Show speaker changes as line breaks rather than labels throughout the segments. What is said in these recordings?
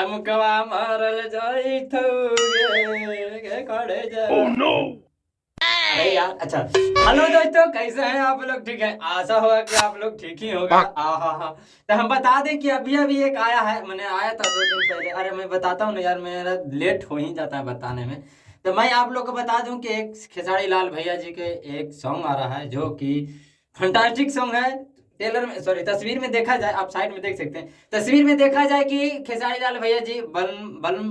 मुकवा मारल जाई के खड़े जाए।
Oh no!
अरे यार अच्छा। हेलो दोस्तों, कैसे हैं आप लोग? ठीक है, आशा होगा कि आप लोग ठीक ही होगा। हाँ। तो हम बता दें कि अभी अभी एक आया है, मैंने आया था 2 दिन पहले। अरे मैं बताता हूँ ना यार, मेरा लेट हो ही जाता है बताने में। तो मैं आप लोग को बता दूं कि एक खेसारी लाल भैया जी के एक सॉन्ग आ रहा है जो कि फंटास्टिक सॉन्ग है। टेलर में सॉरी तस्वीर में देखा जाए, आप साइड में देख सकते हैं, तस्वीर में देखा जाए कि खेसारी लाल भैया जी बलम बलम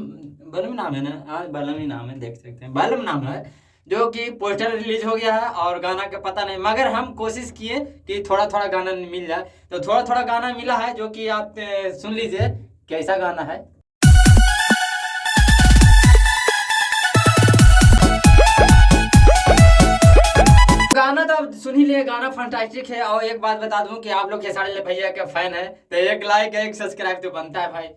बलम नाम है ना, हाँ बलम ही नाम है, देख सकते हैं बलम नाम है, जो कि पोस्टर रिलीज हो गया है और गाना का पता नहीं, मगर हम कोशिश किए कि थोड़ा थोड़ा गाना मिल जाए, तो थोड़ा थोड़ा गाना मिला है जो कि आप सुन लीजिए कैसा गाना है। गाना तो आप सुन ही लिए, गाना फंटास्टिक है। और एक बात बता दूं कि आप लोग खेसारी लाल भैया के फैन है तो एक लाइक एक सब्सक्राइब तो बनता है भाई,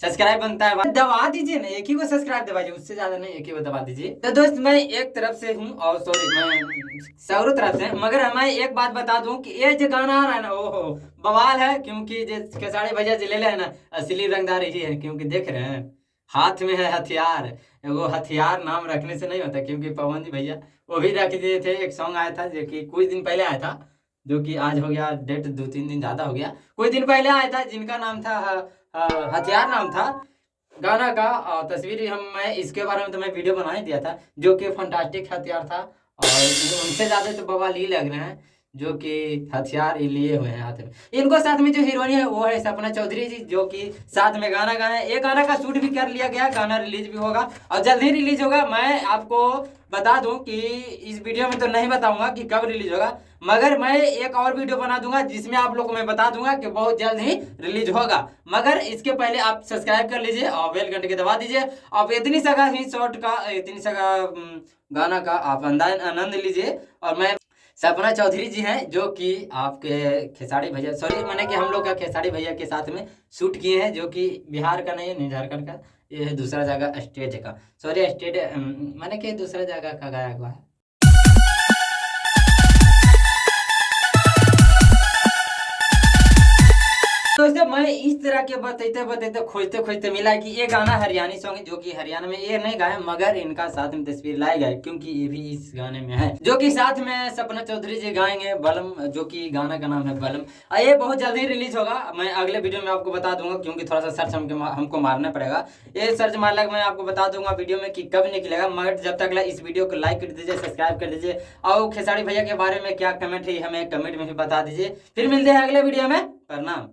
सब्सक्राइब बनता है भाई, दबा दीजिए ना, एक ही को सब्सक्राइब दबाइए, उससे ज्यादा नहीं, एक ही को दबा दीजिए। तो दोस्त मैं एक तरफ से हूँ और सॉरी मैं सौरों तरफ से, मगर मैं एक बात बता दूं कि ये जो गाना आ रहा है ना, ओहो बवाल है, क्योंकि जो खेसारी भैया जी ले है ना, असली रंगदार ही है, क्योंकि देख रहे हैं हाथ में है हथियार। वो हथियार नाम रखने से नहीं होता, क्योंकि पवन जी भैया वो भी रख दिए थे। एक सॉन्ग आया था जो कि कुछ दिन पहले आया था, जो कि आज हो गया डेट 2-3 दिन ज्यादा हो गया, कुछ दिन पहले आया था, जिनका नाम था हथियार नाम था गाना का। तस्वीर हम मैं इसके बारे में तो मैं वीडियो बना ही दिया था, जो कि फंटास्टिक हथियार था। और उनसे ज्यादा तो बवाल ही लग रहे हैं जो कि हथियार ही लिए हुए हैं हाथ में। इनको साथ में जो हीरोइन है वो है सपना चौधरी जी, जो कि साथ में गाना गाए। ये गाना का शूट भी कर लिया गया, गाना रिलीज भी होगा और जल्द ही रिलीज होगा। मैं आपको बता दूं कि इस वीडियो में तो नहीं बताऊंगा कि कब रिलीज होगा, मगर मैं एक और वीडियो बना दूंगा जिसमें आप लोग को मैं बता दूंगा कि बहुत जल्द ही रिलीज होगा। मगर इसके पहले आप सब्सक्राइब कर लीजिए और बेल घंटे के दबा दीजिए। आप इतनी सगा ही शॉर्ट का, इतनी सगा गाना का आप आनंद लीजिए। और मैं सपना चौधरी जी हैं जो कि आपके खेसारी भैया, सॉरी मैंने कि हम लोग का खेसारी भैया के साथ में शूट किए हैं, जो कि बिहार का नहीं है, नहीं झारखंड का, ये है दूसरा जगह स्टेट का, सॉरी स्टेट मैंने कि दूसरा जगह का गाया हुआ है। दोस्तों मैं इस तरह के बताते खोजते खोजते मिला कि ये गाना हरियाणी सॉन्ग है, जो कि हरियाणा में ये नहीं गाया, मगर इनका साथ में तस्वीर लाई गई, क्योंकि ये भी इस गाने में है, जो कि साथ में सपना चौधरी जी गाएंगे बलम, जो कि गाना का नाम है बलम। ये बहुत जल्दी रिलीज होगा, मैं अगले वीडियो में आपको बता दूंगा, क्योंकि थोड़ा सा सर्च हमको मारना पड़ेगा। ये सर्च मार लग मैं आपको बता दूंगा वीडियो में कि कब निकलेगा। मगर जब तक इस वीडियो को लाइक कर दीजिए, सब्सक्राइब कर दीजिए, और खेसारी भैया के बारे में क्या कमेंट है हमें कमेंट में भी बता दीजिए। फिर मिलते हैं अगले वीडियो में, प्रणाम।